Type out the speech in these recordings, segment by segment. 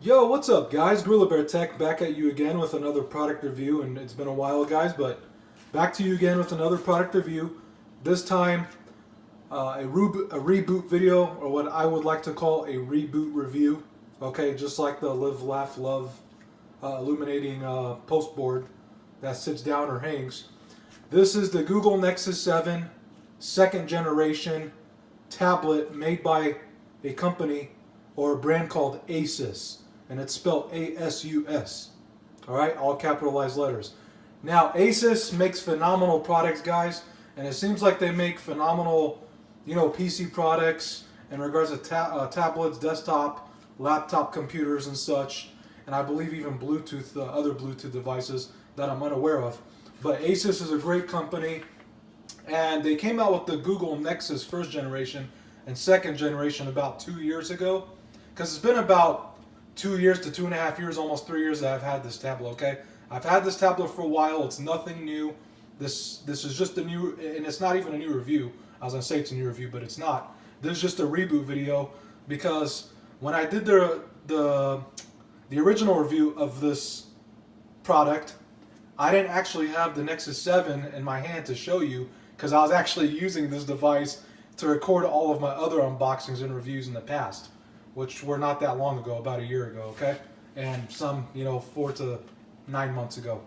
Yo, what's up, guys? Gorilla Bear Tech back at you again with another product review, and it's been a while, guys, but back to you again with another product review. This time, a reboot video, or what I would like to call a reboot review. Okay, just like the Live, Laugh, Love illuminating post board that sits down or hangs. This is the Google Nexus 7 second generation tablet made by a company or a brand called Asus, and it's spelled A-S-U-S. All right, all capitalized letters. Now, Asus makes phenomenal products, guys, and it seems like they make phenomenal, PC products in regards to tablets, desktop, laptop computers, and such. And I believe even Bluetooth, other Bluetooth devices that I'm unaware of. But Asus is a great company, and they came out with the Google Nexus first generation and second generation about 2 years ago. Because it's been about 2 years to 2.5 years, almost 3 years that I've had this tablet, okay? I've had this tablet for a while. It's nothing new. This is just a new, and it's not even a new review. I was going to say it's a new review, but it's not. This is just a reboot video because when I did the original review of this product, I didn't actually have the Nexus 7 in my hand to show you because I was actually using this device to record all of my other unboxings and reviews in the past, which were not that long ago, about a year ago, okay? And some, 4 to 9 months ago.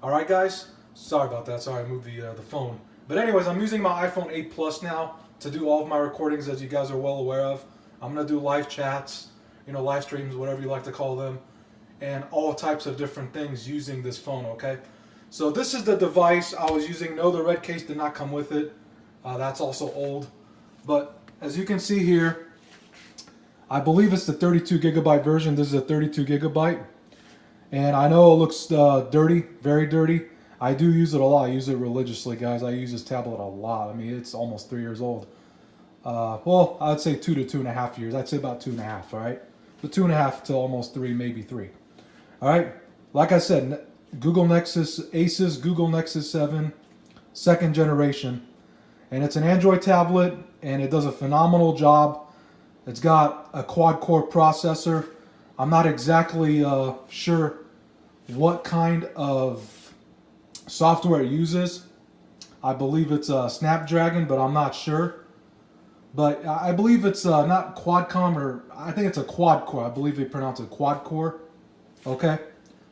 All right, guys? Sorry about that. Sorry, I moved the phone. But anyways, I'm using my iPhone 8 Plus now to do all of my recordings, as you guys are well aware of. I'm going to do live chats, live streams, whatever you like to call them, and all types of different things using this phone, okay? So this is the device I was using. No, the red case did not come with it. That's also old. But as you can see here, I believe it's the 32 gigabyte version. This is a 32 gigabyte. And I know it looks dirty, very dirty. I do use it a lot. I use it religiously, guys. I use this tablet a lot. I mean, it's almost 3 years old. Well, I'd say 2 to 2.5 years. I'd say about 2.5, all right? So 2.5 to almost 3, maybe 3. All right? Like I said, Google Nexus, Asus Google Nexus 7, second generation. And it's an Android tablet, and it does a phenomenal job. It's got a quad-core processor. I'm not exactly sure what kind of software it uses. I believe it's a Snapdragon, but I'm not sure. But I believe it's not Qualcomm, or I think it's a quad-core. I believe they pronounce it quad-core. Okay?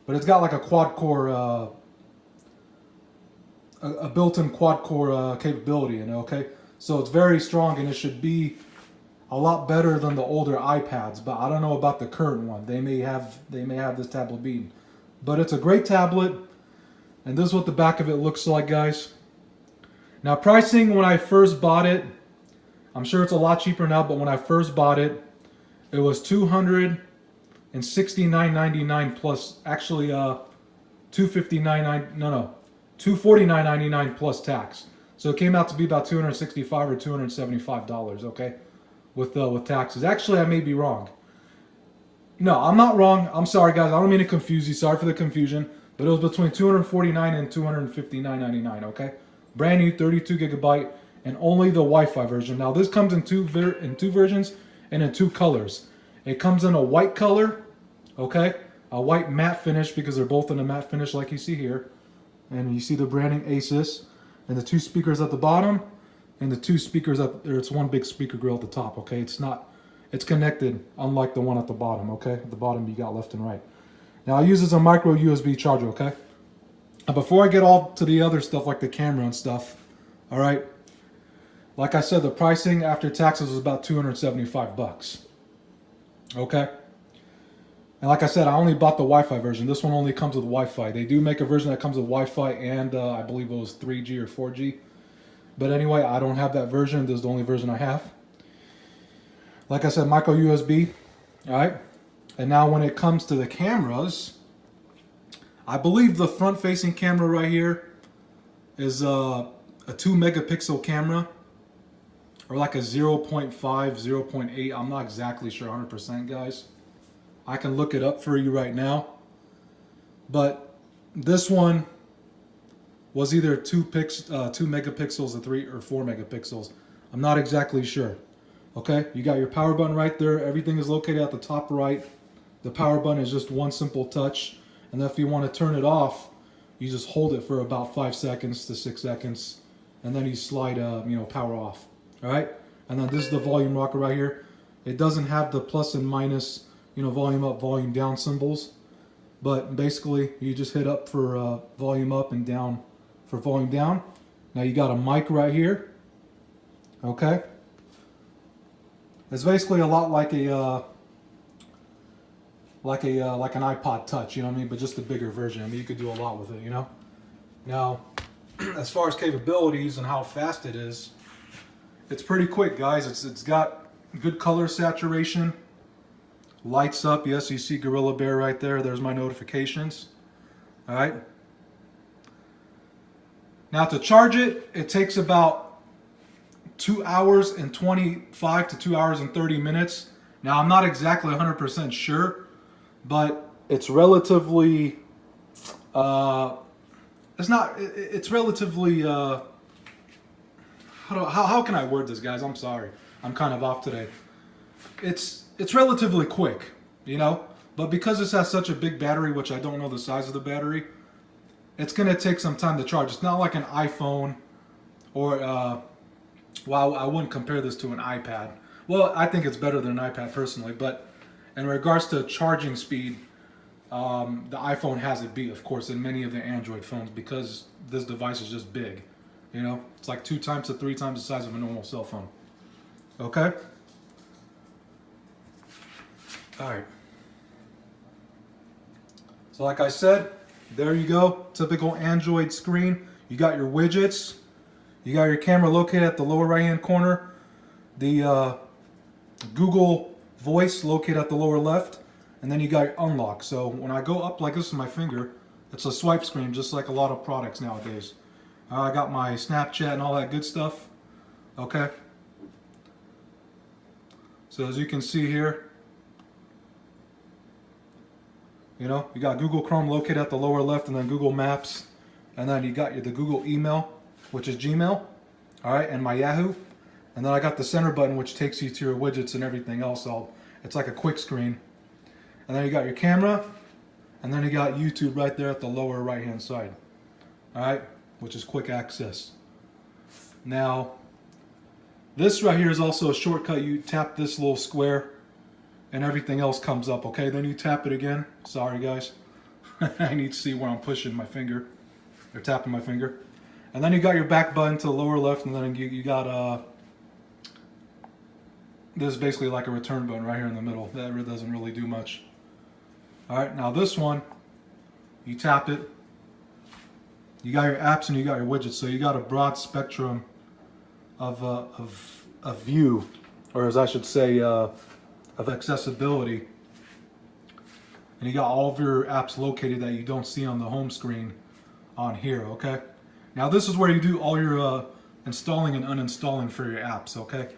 But it's got like a quad-core, a built-in quad-core capability in it, okay? So it's very strong, and it should be a lot better than the older iPads, but I don't know about the current one. They may have this tablet beaten. But it's a great tablet, and this is what the back of it looks like, guys. Now, pricing when I first bought it, I'm sure it's a lot cheaper now, but when I first bought it, it was $269.99 plus, actually $249.99 plus tax. So it came out to be about $265 or $275, okay, with taxes. Actually, I may be wrong. No, I'm not wrong. I'm sorry, guys. I don't mean to confuse you. Sorry for the confusion. But it was between $249 and $259.99, okay? Brand new 32 gigabyte and only the Wi-Fi version. Now, this comes in two versions and in 2 colors. It comes in a white color, okay? A white matte finish, because they're both in a matte finish like you see here. And you see the branding Asus. And the 2 speakers at the bottom, and the 2 speakers it's one big speaker grill at the top, okay? It's connected, unlike the one at the bottom, okay? At the bottom you got left and right. Now I use this as a micro USB charger, okay? Before I get all to the other stuff like the camera and stuff, all right? Like I said, the pricing after taxes was about $275, okay? And like I said, I only bought the Wi-Fi version. This one only comes with Wi-Fi. They do make a version that comes with Wi-Fi and I believe it was 3G or 4G. But anyway, I don't have that version. This is the only version I have. Like I said, micro USB. All right. And now when it comes to the cameras, I believe the front-facing camera right here is a 2 megapixel camera. Or like a 0.5, 0.8. I'm not exactly sure 100%, guys. I can look it up for you right now. But this one was either 2 megapixels or 3 or 4 megapixels. I'm not exactly sure. Okay, you got your power button right there. Everything is located at the top right. The power button is just one simple touch. And then if you want to turn it off, you just hold it for about 5 seconds to 6 seconds. And then you slide, power off. All right. And then this is the volume rocker right here. It doesn't have the plus and minus, volume up, volume down symbols. But basically, you just hit up for volume up and down for volume down. Now you got a mic right here. Okay. It's basically a lot like a like an iPod Touch, you know what I mean? But just a bigger version. I mean, you could do a lot with it, Now, as far as capabilities and how fast it is, it's pretty quick, guys. It's got good color saturation. Lights up. Yes, you see Gorilla Bear right there. There's my notifications. All right. Now to charge it, it takes about 2 hours and 25 to 2 hours and 30 minutes. Now I'm not exactly 100% sure, but it's relatively, it's relatively, how can I word this, guys? I'm sorry. I'm kind of off today. It's relatively quick, but because this has such a big battery, which I don't know the size of the battery, it's going to take some time to charge. It's not like an iPhone or, well, I wouldn't compare this to an iPad. Well, I think it's better than an iPad personally, but in regards to charging speed, the iPhone has it beat, of course, in many of the Android phones because this device is just big. It's like 2 times to 3 times the size of a normal cell phone. Okay? All right. So like I said, there you go. Typical Android screen. You got your widgets. You got your camera located at the lower right-hand corner. The Google Voice located at the lower left. And then you got your unlock. So when I go up like this with my finger, it's a swipe screen, just like a lot of products nowadays. I got my Snapchat and all that good stuff. Okay. So as you can see here, you got Google Chrome located at the lower left, and then Google Maps, and then you got the Google email, which is Gmail, all right, and my Yahoo, and then I got the center button, which takes you to your widgets and everything else. It's like a quick screen, and then you got your camera, and then you got YouTube right there at the lower right-hand side, all right, which is quick access. Now, this right here is also a shortcut. You tap this little square, and everything else comes up, okay? Then you tap it again. Sorry, guys. I need to see where I'm pushing my finger, or tapping my finger. And then you got your back button to the lower left, and then you got, this is basically like a return button right here in the middle. That doesn't really do much. All right, now this one, you tap it. You got your apps and you got your widgets, so you got a broad spectrum of view, or as I should say, of accessibility. And you got all of your apps located that you don't see on the home screen on here, okay? Now this is where you do all your installing and uninstalling for your apps, okay?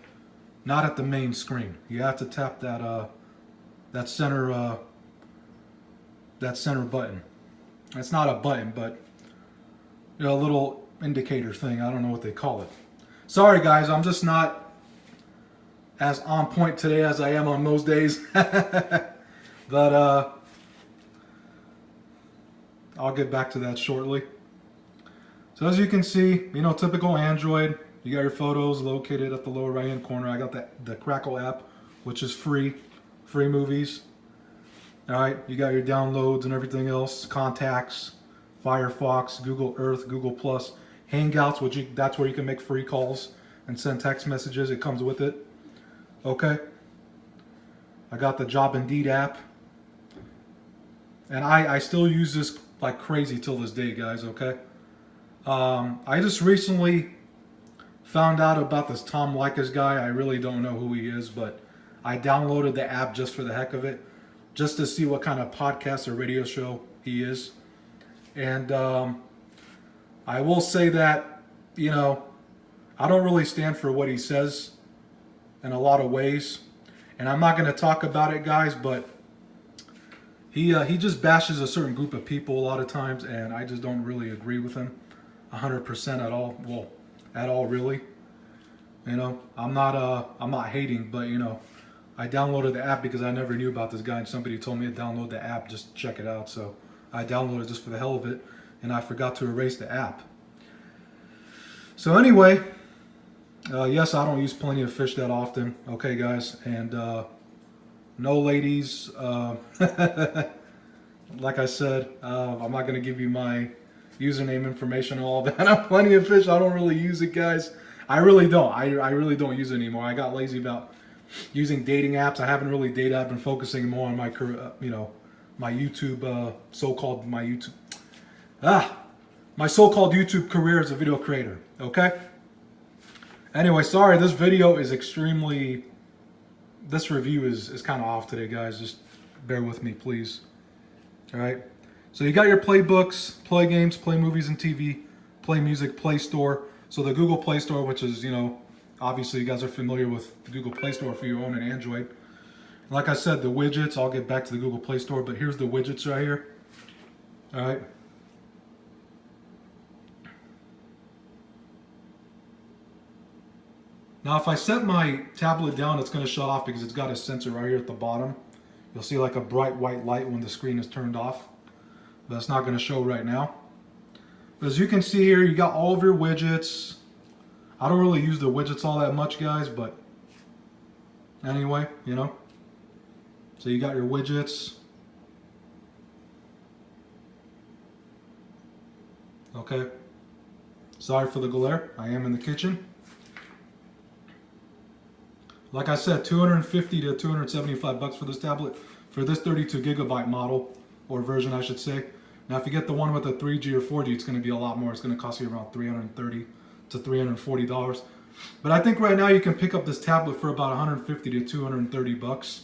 Not at the main screen. You have to tap that center button. It's not a button, but a little indicator thing. I don't know what they call it. Sorry guys, I'm just not as on point today as I am on most days. But I'll get back to that shortly. So as you can see, typical Android, you got your photos located at the lower right hand corner. I got the Crackle app, which is free movies. Alright, you got your downloads and everything else, contacts, Firefox, Google Earth, Google Plus, Hangouts, that's where you can make free calls and send text messages. It comes with it. Okay. I got the Job Indeed app. And I still use this like crazy till this day, guys, okay? I just recently found out about this Tom Likas guy. I really don't know who he is, but I downloaded the app just for the heck of it, just to see what kind of podcast or radio show he is. And I will say that, I don't really stand for what he says in a lot of ways. And I'm not going to talk about it, guys, but he just bashes a certain group of people a lot of times, and I just don't really agree with him 100% at all. Well, at all, really. I'm not hating, but I downloaded the app because I never knew about this guy, and somebody told me to download the app, just check it out. So I downloaded it just for the hell of it, and I forgot to erase the app. So anyway, yes, I don't use Plenty of Fish that often. Okay, guys, and no ladies. Like I said, I'm not going to give you my username information and all that. On Plenty of Fish, I don't really use it, guys. I really don't. I really don't use it anymore. I got lazy about using dating apps. I haven't really dated. I've been focusing more on my career, my YouTube, my so-called YouTube career as a video creator. Okay. Anyway, sorry, this video is extremely. This review is kind of off today, guys. Just bear with me, please. All right. So you got your playbooks, play games, play movies and TV, play music, Play Store. So the Google Play Store, which is, obviously you guys are familiar with the Google Play Store if you own an Android. Like I said, the widgets, I'll get back to the Google Play Store, but here's the widgets right here. All right. Now if I set my tablet down, it's going to shut off because it's got a sensor right here at the bottom. You'll see like a bright white light when the screen is turned off. But it's not going to show right now. But as you can see here, you got all of your widgets. I don't really use the widgets all that much, guys, but anyway, So you got your widgets. Okay. Sorry for the glare. I am in the kitchen. Like I said, $250 to $275 for this tablet, for this 32 gigabyte model, or version I should say. Now if you get the one with the 3G or 4G, it's going to be a lot more. It's going to cost you around $330 to $340. But I think right now you can pick up this tablet for about $150 to $230.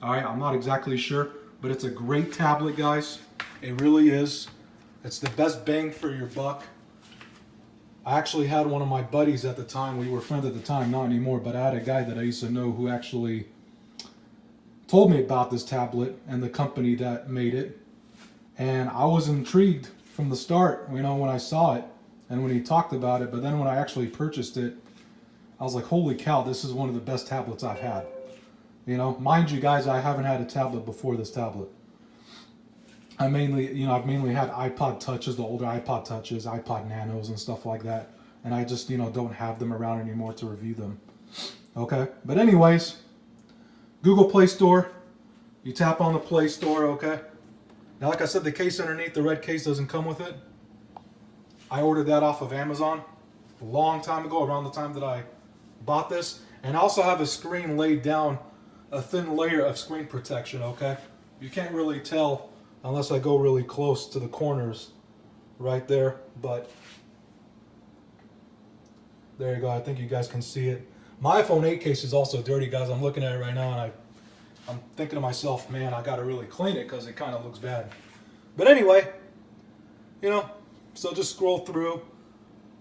Alright, I'm not exactly sure, but it's a great tablet, guys. It really is. It's the best bang for your buck. I actually had one of my buddies at the time, we were friends at the time, not anymore, but I had a guy that I used to know who actually told me about this tablet and the company that made it. And I was intrigued from the start, when I saw it and when he talked about it, but then when I actually purchased it, I was like, holy cow, this is one of the best tablets I've had. Mind you guys, I haven't had a tablet before this tablet. I've mainly had iPod Touches, the older iPod Touches, iPod Nanos and stuff like that. And I just, don't have them around anymore to review them. Okay, but anyways, Google Play Store. You tap on the Play Store, okay? Now, like I said, the case underneath, the red case doesn't come with it. I ordered that off of Amazon a long time ago, around the time that I bought this. And I also have a screen laid down, a thin layer of screen protection, okay? You can't really tell unless I go really close to the corners right there, but there you go. I think you guys can see it. My iPhone 8 case is also dirty, guys. I'm looking at it right now, and I'm thinking to myself, man, I gotta really clean it because it kind of looks bad. But anyway, so just scroll through.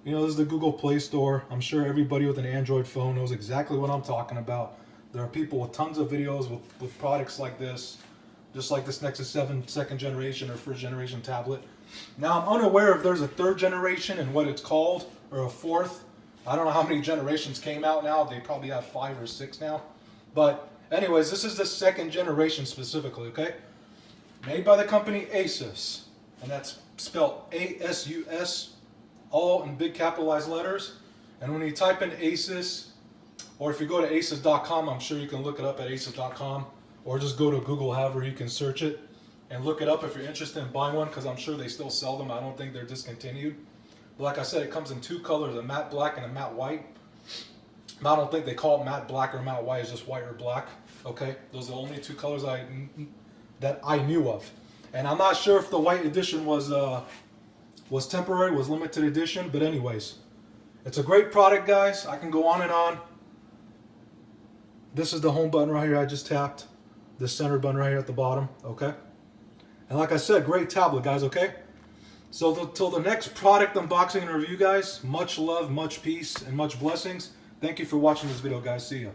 This is the Google Play Store. I'm sure everybody with an Android phone knows exactly what I'm talking about. There are people with tons of videos with products like this, just like this Nexus 7 second generation or first generation tablet. Now, I'm unaware if there's a third generation and what it's called, or a fourth. I don't know how many generations came out now. They probably have 5 or 6 now. But anyways, this is the second generation specifically, okay? Made by the company Asus. And that's spelled A-S-U-S, all in big capitalized letters. And when you type in Asus, or if you go to asus.com, I'm sure you can look it up at asus.com. Or just go to Google, however you can search it, and look it up if you're interested in buying one, because I'm sure they still sell them. I don't think they're discontinued. But like I said, it comes in 2 colors, a matte black and a matte white. I don't think they call it matte black or matte white, it's just white or black. Okay, those are the only 2 colors that I knew of. And I'm not sure if the white edition was temporary, was limited edition, but anyways, it's a great product, guys. I can go on and on. This is the home button right here I just tapped. The center button right here at the bottom, okay? And like I said, great tablet, guys, okay? So till the next product unboxing and review, guys, much love, much peace, and much blessings. Thank you for watching this video, guys. See ya.